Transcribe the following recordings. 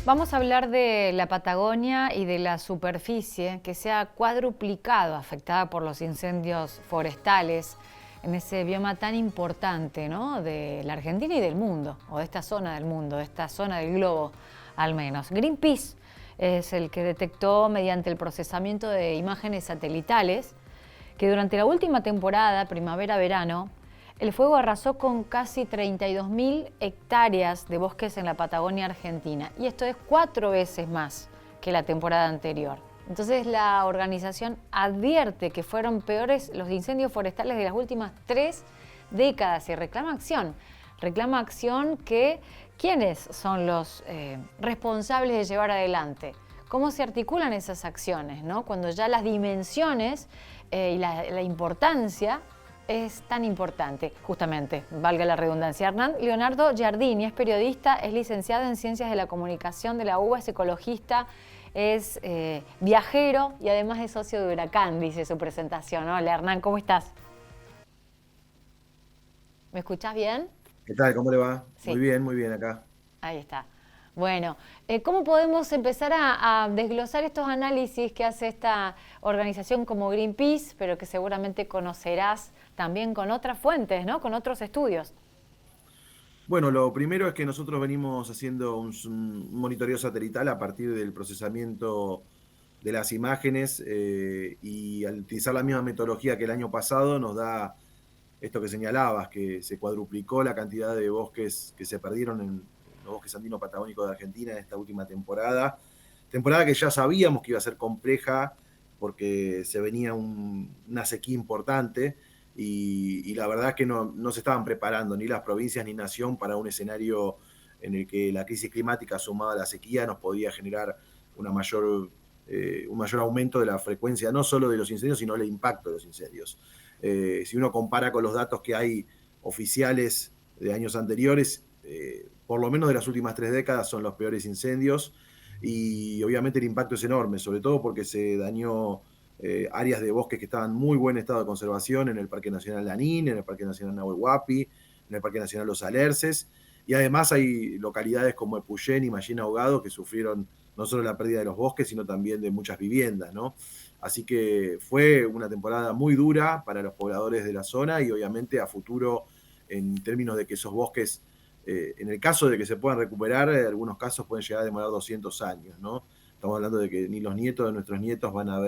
Vamos a hablar de la Patagonia y de la superficie que se ha cuadruplicado afectada por los incendios forestales en ese bioma tan importante, ¿no?, de la Argentina y del mundo, o de esta zona del mundo, de esta zona del globo al menos. Greenpeace es el que detectó mediante el procesamiento de imágenes satelitales que durante la última temporada, primavera-verano, el fuego arrasó con casi 32.000 hectáreas de bosques en la Patagonia Argentina. Y esto es 4 veces más que la temporada anterior. Entonces la organización advierte que fueron peores los incendios forestales de las últimas 3 décadas y reclama acción. Reclama acción que ¿quiénes son los responsables de llevar adelante? ¿Cómo se articulan esas acciones, ¿no?, cuando ya las dimensiones y la importancia es tan importante? Justamente, valga la redundancia. Hernán Leonardo Giardini es periodista, es licenciado en Ciencias de la Comunicación de la UBA, es ecologista, es viajero y además es socio de Huracán, dice su presentación. Hola Hernán, ¿cómo estás? ¿Me escuchás bien? ¿Qué tal? ¿Cómo le va? Sí, Muy bien acá. ahí está. Bueno, ¿cómo podemos empezar a desglosar estos análisis que hace esta organización como Greenpeace, pero que seguramente conocerás también con otras fuentes, ¿no?, con otros estudios? Bueno, lo primero es que nosotros venimos haciendo un monitoreo satelital a partir del procesamiento de las imágenes y al utilizar la misma metodología que el año pasado nos da esto que señalabas, que se cuadruplicó la cantidad de bosques que se perdieron en los bosques andino-patagónicos de Argentina en esta última temporada. Temporada que ya sabíamos que iba a ser compleja porque se venía una sequía importante y la verdad es que no se estaban preparando ni las provincias ni nación para un escenario en el que la crisis climática sumada a la sequía nos podía generar una un mayor aumento de la frecuencia, no solo de los incendios, sino el impacto de los incendios. Si uno compara con los datos que hay oficiales de años anteriores, por lo menos de las últimas 3 décadas son los peores incendios y obviamente el impacto es enorme, sobre todo porque se dañó áreas de bosques que estaban en muy buen estado de conservación en el Parque Nacional Lanín, en el Parque Nacional Nahuel Huapi, en el Parque Nacional Los Alerces, y además hay localidades como Epuyén y Mallín Ahogado que sufrieron no solo la pérdida de los bosques, sino también de muchas viviendas, ¿no? Así que fue una temporada muy dura para los pobladores de la zona y obviamente a futuro, en términos de que esos bosques, en el caso de que se puedan recuperar, algunos casos pueden llegar a demorar 200 años, ¿no? Estamos hablando de que ni los nietos de nuestros nietos van a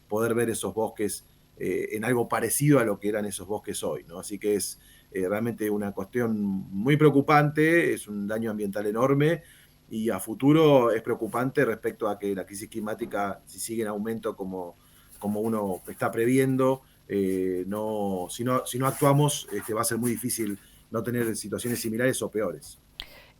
poder ver esos bosques en algo parecido a lo que eran esos bosques hoy, ¿no? Así que es realmente una cuestión muy preocupante, es un daño ambiental enorme y a futuro es preocupante respecto a que la crisis climática, si sigue en aumento como uno está previendo, si no actuamos, va a ser muy difícil no tener situaciones similares o peores.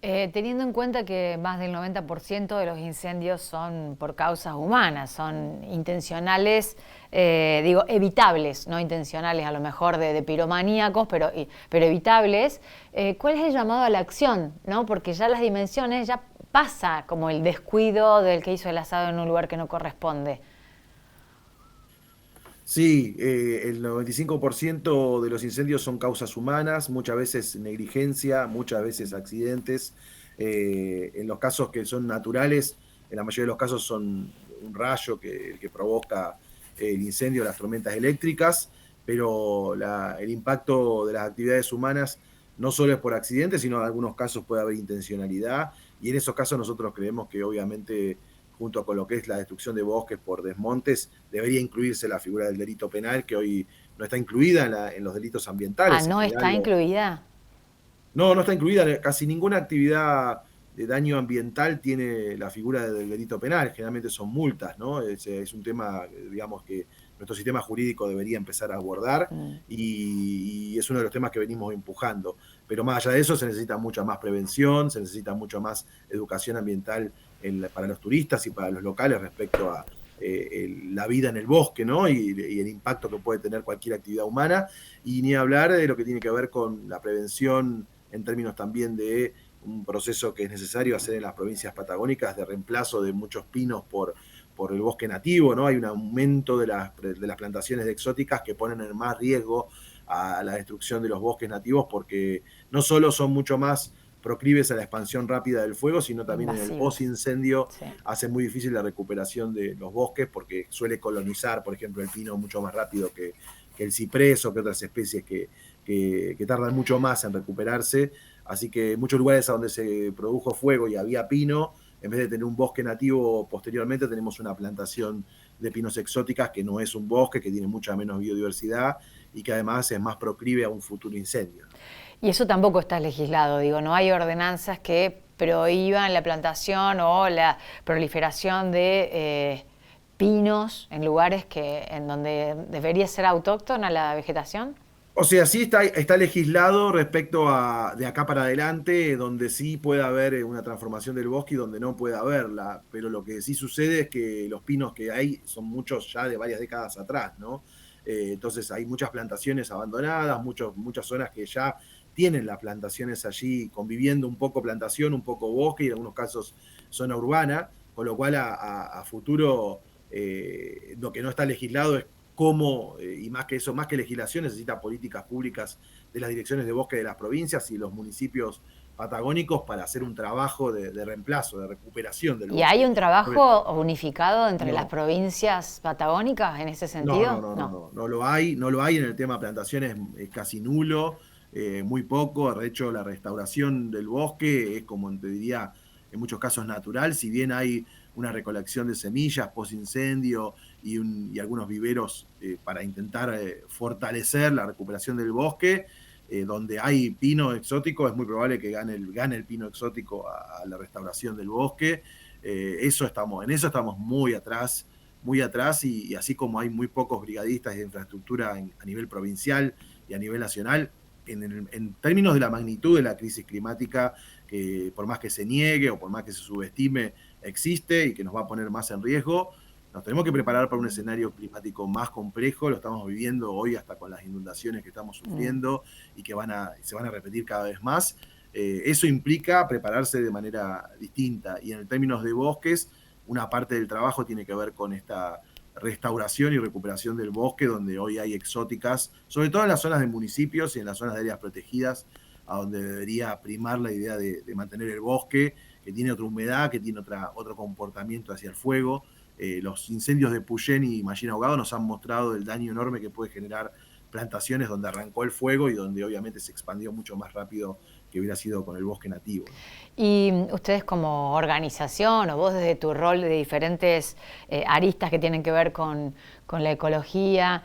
Teniendo en cuenta que más del 90% de los incendios son por causas humanas, son intencionales, digo, evitables, no intencionales a lo mejor de piromaníacos, pero evitables, ¿cuál es el llamado a la acción, ¿no? Porque ya las dimensiones, ya pasa como el descuido del que hizo el asado en un lugar que no corresponde. Sí, el 95% de los incendios son causas humanas, muchas veces negligencia, muchas veces accidentes. En los casos que son naturales, en la mayoría de los casos son un rayo el que provoca el incendio, las tormentas eléctricas, pero el impacto de las actividades humanas no solo es por accidentes, sino en algunos casos puede haber intencionalidad, y en esos casos nosotros creemos que obviamente junto con lo que es la destrucción de bosques por desmontes, debería incluirse la figura del delito penal, que hoy no está incluida en los delitos Ah, ambientales. En no general, está incluida. no está incluida. Casi ninguna actividad de daño ambiental tiene la figura del delito penal. Generalmente son multas, ¿no? Es un tema, digamos, que nuestro sistema jurídico debería empezar a abordar Mm. y es uno de los temas que venimos empujando. Pero más allá de eso, se necesita mucha más prevención, se necesita mucha más educación ambiental para los turistas y para los locales respecto a la vida en el bosque, ¿no? Y el impacto que puede tener cualquier actividad humana. Y ni hablar de lo que tiene que ver con la prevención en términos también de un proceso que es necesario hacer en las provincias patagónicas de reemplazo de muchos pinos por el bosque nativo, ¿no? Hay un aumento de las plantaciones de exóticas que ponen en más riesgo a la destrucción de los bosques nativos porque no solo son mucho más proclives a la expansión rápida del fuego, sino también en el Invasivos. post-incendio Sí. hace muy difícil la recuperación de los bosques porque suele colonizar, por ejemplo, el pino mucho más rápido que el ciprés o que otras especies que tardan mucho más en recuperarse. Así que en muchos lugares a donde se produjo fuego y había pino, en vez de tener un bosque nativo posteriormente, tenemos una plantación de pinos exóticas que no es un bosque, que tiene mucha menos biodiversidad y que además es más proclive a un futuro incendio. Y eso tampoco está legislado, digo, no hay ordenanzas que prohíban la plantación o la proliferación de pinos en lugares en donde debería ser autóctona la vegetación. O sea, sí está legislado respecto a de acá para adelante, donde sí puede haber una transformación del bosque y donde no puede haberla, pero lo que sí sucede es que los pinos que hay son muchos ya de varias décadas atrás, ¿no? Entonces hay muchas plantaciones abandonadas, muchas zonas que ya tienen las plantaciones allí conviviendo un poco plantación, un poco bosque y en algunos casos zona urbana, con lo cual a futuro lo que no está legislado es cómo, y más que eso, más que legislación, necesita políticas públicas de las direcciones de bosque de las provincias y los municipios patagónicos para hacer un trabajo de reemplazo, de recuperación del ¿Y hay bosque. un trabajo unificado entre las No, provincias patagónicas en ese no, no, sentido? no, no, No. no, no lo hay en el tema plantaciones, es casi nulo, muy poco. De hecho, la restauración del bosque es, como te diría, en muchos casos natural, si bien hay una recolección de semillas post incendio y algunos viveros para intentar fortalecer la recuperación del bosque. Donde hay pino exótico, es muy probable que gane el pino exótico a la restauración del bosque. En eso estamos muy atrás y así como hay muy pocos brigadistas de infraestructura a nivel provincial y a nivel nacional, en términos de la magnitud de la crisis climática, que por más que se niegue o por más que se subestime, existe y que nos va a poner más en riesgo, nos tenemos que preparar para un escenario climático más complejo, lo estamos viviendo hoy hasta con las inundaciones que estamos sufriendo y que se van a repetir cada vez más. Eso implica prepararse de manera distinta y en términos de bosques, una parte del trabajo tiene que ver con esta restauración y recuperación del bosque, donde hoy hay exóticas, sobre todo en las zonas de municipios y en las zonas de áreas protegidas, a donde debería primar la idea de mantener el bosque, que tiene otra humedad, que tiene otro comportamiento hacia el fuego. Los incendios de Puyén y Mallín Ahogado nos han mostrado el daño enorme que puede generar plantaciones donde arrancó el fuego y donde obviamente se expandió mucho más rápido que hubiera sido con el bosque nativo, ¿no? Y ustedes como organización o vos desde tu rol de diferentes aristas que tienen que ver con la ecología,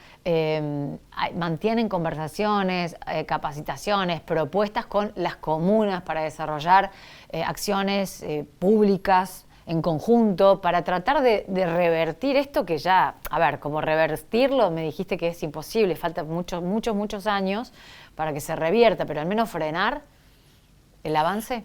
mantienen conversaciones, capacitaciones, propuestas con las comunas para desarrollar acciones públicas en conjunto para tratar de revertir esto que ya, a ver, como revertirlo, me dijiste que es imposible, faltan muchos años para que se revierta, pero al menos frenar el avance.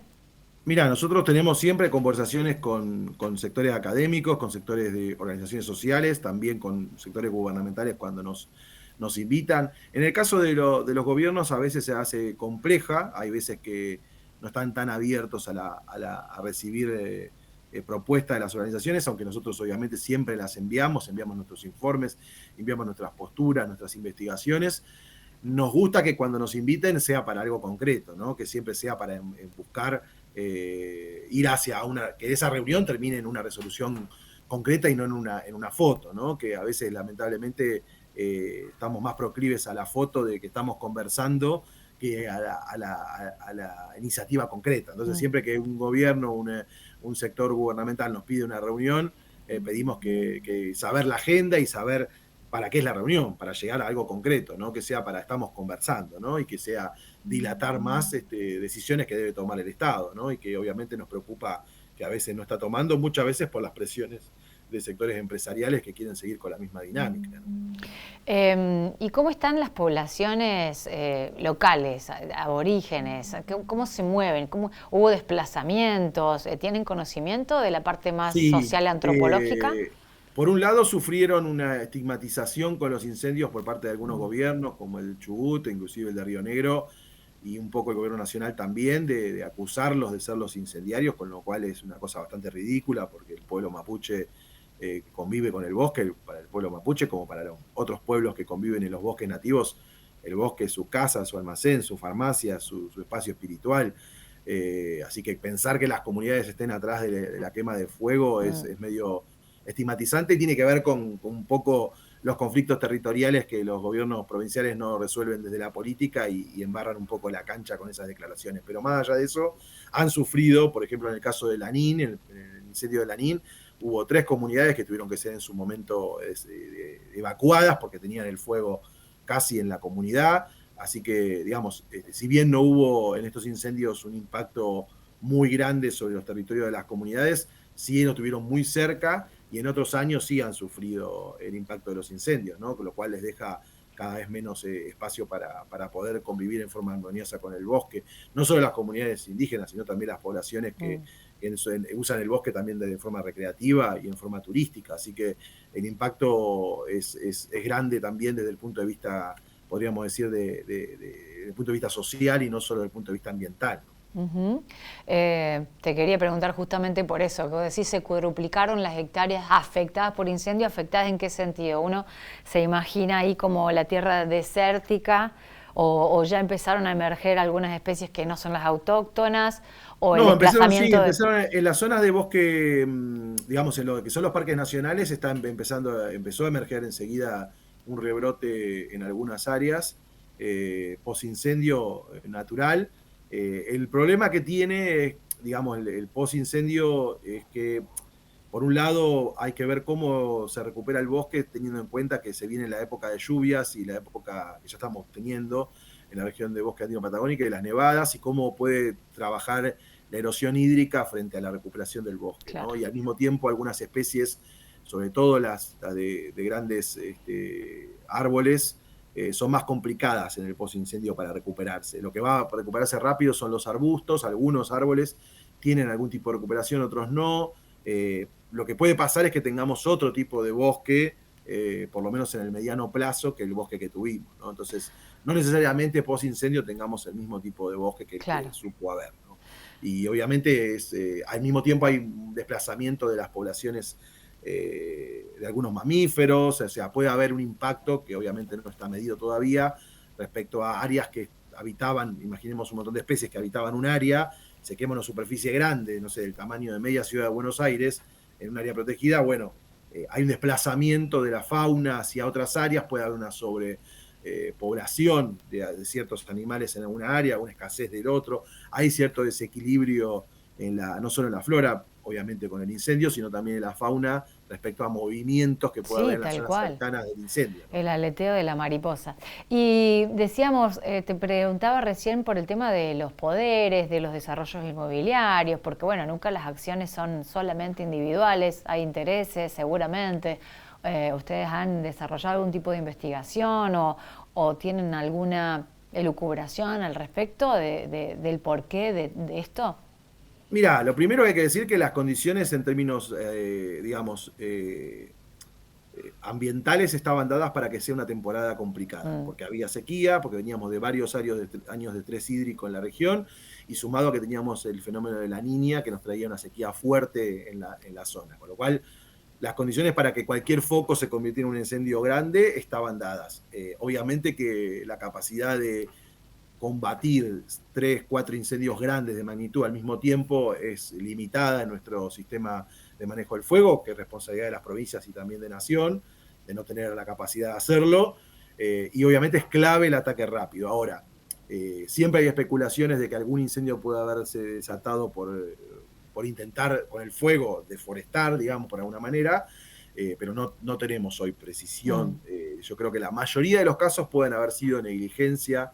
Mira, nosotros tenemos siempre conversaciones con sectores académicos, con sectores de organizaciones sociales, también con sectores gubernamentales cuando nos invitan. En el caso de los gobiernos a veces se hace compleja, hay veces que no están tan abiertos a recibir propuestas de las organizaciones, aunque nosotros obviamente siempre las enviamos nuestros informes, enviamos nuestras posturas, nuestras investigaciones. Nos gusta que cuando nos inviten sea para algo concreto, ¿no? Que siempre sea para buscar ir hacia que esa reunión termine en una resolución concreta y no en una foto, ¿no? Que a veces lamentablemente estamos más proclives a la foto de que estamos conversando que a la iniciativa concreta. Entonces siempre que un gobierno, un sector gubernamental nos pide una reunión, pedimos que saber la agenda y saber para qué es la reunión, para llegar a algo concreto, ¿no? Que sea para estamos conversando, ¿no? Y que sea dilatar más decisiones que debe tomar el Estado, ¿no? Y que obviamente nos preocupa que a veces no está tomando, muchas veces por las presiones de sectores empresariales que quieren seguir con la misma dinámica, ¿no? ¿Y cómo están las poblaciones locales, aborígenes? ¿Cómo se mueven? ¿Hubo desplazamientos? ¿Tienen conocimiento de la parte más Sí, social antropológica? por un lado sufrieron una estigmatización con los incendios por parte de algunos gobiernos, como el Chubut, inclusive el de Río Negro, y un poco el gobierno nacional también, de acusarlos de ser los incendiarios, con lo cual es una cosa bastante ridícula, porque el pueblo mapuche convive con el bosque, para el pueblo mapuche como para los otros pueblos que conviven en los bosques nativos, el bosque es su casa, su almacén, su farmacia, su espacio espiritual. Así que pensar que las comunidades estén atrás de la quema de fuego es medio estigmatizante y tiene que ver con un poco los conflictos territoriales que los gobiernos provinciales no resuelven desde la política y embarran un poco la cancha con esas declaraciones. Pero más allá de eso, han sufrido, por ejemplo, en el caso de Lanín, en el incendio de Lanín, hubo 3 comunidades que tuvieron que ser en su momento evacuadas porque tenían el fuego casi en la comunidad. Así que, digamos, si bien no hubo en estos incendios un impacto muy grande sobre los territorios de las comunidades, sí lo tuvieron muy cerca y en otros años sí han sufrido el impacto de los incendios, ¿no? Con lo cual les deja cada vez menos espacio para poder convivir en forma armoniosa con el bosque. No solo las comunidades indígenas, sino también las poblaciones que usan el bosque también de forma recreativa y en forma turística. Así que el impacto es grande también desde el punto de vista, podríamos decir, desde el punto de vista social y no solo desde el punto de vista ambiental. Te quería preguntar justamente por eso, que vos decís, se cuadruplicaron las hectáreas afectadas por incendio. ¿Afectadas en qué sentido? Uno se imagina ahí como la tierra desértica, o ya empezaron a emerger algunas especies que no son las autóctonas, o el No, desplazamiento de... empezaron en las zonas de bosque, digamos, en lo que son los parques nacionales, empezó a emerger enseguida un rebrote en algunas áreas, posincendio natural. El problema que tiene, digamos, el posincendio es que, por un lado, hay que ver cómo se recupera el bosque, teniendo en cuenta que se viene la época de lluvias y la época que ya estamos teniendo en la región de bosque andino patagónica y las nevadas, y cómo puede trabajar la erosión hídrica frente a la recuperación del bosque, Claro. ¿no? Y al mismo tiempo algunas especies, sobre todo las de grandes árboles, son más complicadas en el posincendio para recuperarse. Lo que va a recuperarse rápido son los arbustos, algunos árboles tienen algún tipo de recuperación, otros no. Lo que puede pasar es que tengamos otro tipo de bosque, por lo menos en el mediano plazo, que el bosque que tuvimos, ¿no? Entonces, no necesariamente post-incendio tengamos el mismo tipo de bosque que el que Claro. supo haber, ¿no? Y obviamente al mismo tiempo hay un desplazamiento de las poblaciones de algunos mamíferos, o sea, puede haber un impacto que obviamente no está medido todavía respecto a áreas que habitaban, imaginemos un montón de especies que habitaban un área, se quema una superficie grande, no sé, del tamaño de media ciudad de Buenos Aires, en un área protegida, bueno, hay un desplazamiento de la fauna hacia otras áreas, puede haber una sobrepoblación de ciertos animales en alguna área, una escasez del otro, hay cierto desequilibrio no solo en la flora, obviamente con el incendio, sino también en la fauna respecto a movimientos que puede haber Sí, en las tal zonas cual. cercanas del incendio, ¿no? El aleteo de la mariposa. Y decíamos, te preguntaba recién por el tema de los poderes, de los desarrollos inmobiliarios, porque bueno, nunca las acciones son solamente individuales, hay intereses seguramente. ¿Ustedes han desarrollado algún tipo de investigación o tienen alguna elucubración al respecto del porqué de esto? Mira, lo primero que hay que decir que las condiciones en términos, digamos, ambientales estaban dadas para que sea una temporada complicada, porque había sequía, porque veníamos de varios años de estrés hídrico en la región, y sumado a que teníamos el fenómeno de la Niña, que nos traía una sequía fuerte en la zona, con lo cual las condiciones para que cualquier foco se convirtiera en un incendio grande estaban dadas. Obviamente que la capacidad de combatir 3, 4 incendios grandes de magnitud al mismo tiempo es limitada en nuestro sistema de manejo del fuego, que es responsabilidad de las provincias y también de Nación, de no tener la capacidad de hacerlo, y obviamente es clave el ataque rápido. Ahora, siempre hay especulaciones de que algún incendio puede haberse desatado por intentar con el fuego deforestar, digamos, por alguna manera, pero no tenemos hoy precisión. Yo creo que la mayoría de los casos pueden haber sido negligencia,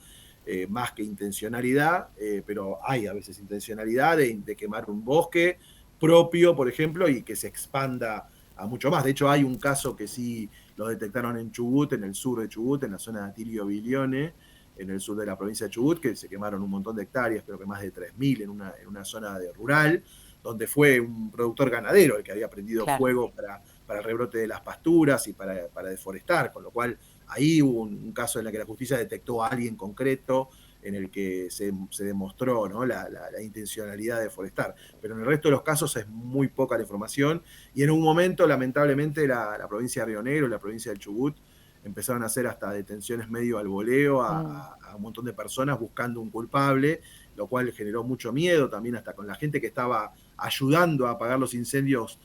más que intencionalidad, pero hay a veces intencionalidad de quemar un bosque propio, por ejemplo, y que se expanda a mucho más. De hecho, hay un caso que sí lo detectaron en Chubut, en el sur de Chubut, en la zona de Atilio Bilione, en el sur de la provincia de Chubut, que se quemaron un montón de hectáreas, creo que más de 3.000 en una zona rural, donde fue un productor ganadero el que había prendido Claro. fuego para el rebrote de las pasturas y para deforestar, con lo cual ahí hubo un caso en el que la justicia detectó a alguien concreto en el que se demostró, ¿no?, la intencionalidad de deforestar. Pero en el resto de los casos es muy poca la información y en un momento, lamentablemente, la provincia de Río Negro y la provincia del Chubut empezaron a hacer hasta detenciones medio al voleo a un montón de personas buscando un culpable, lo cual generó mucho miedo también hasta con la gente que estaba ayudando a apagar los incendios,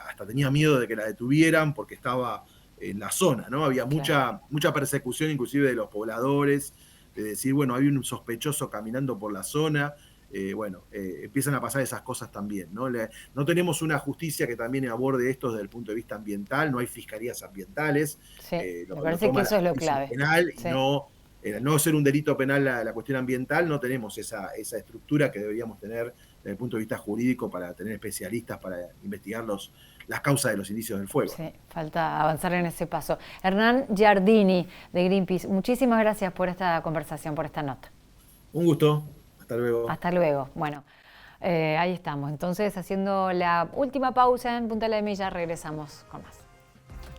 hasta tenía miedo de que la detuvieran porque estaba en la zona, ¿no? Había mucha persecución inclusive de los pobladores, de decir, bueno, hay un sospechoso caminando por la zona. Empiezan a pasar esas cosas también, ¿no? No tenemos una justicia que también aborde esto desde el punto de vista ambiental, no hay fiscalías ambientales. Sí, me Lo parece que toma eso la es lo justicia clave. penal y Sí. no ser un delito penal la cuestión ambiental, no tenemos esa estructura que deberíamos tener desde el punto de vista jurídico para tener especialistas para investigar las causas de los inicios del fuego. Sí, falta avanzar en ese paso. Hernán Giardini, de Greenpeace, muchísimas gracias por esta conversación, por esta nota. Un gusto. Hasta luego. Hasta luego. Bueno, ahí estamos. Entonces, haciendo la última pausa en Punta de la Milla, regresamos con más.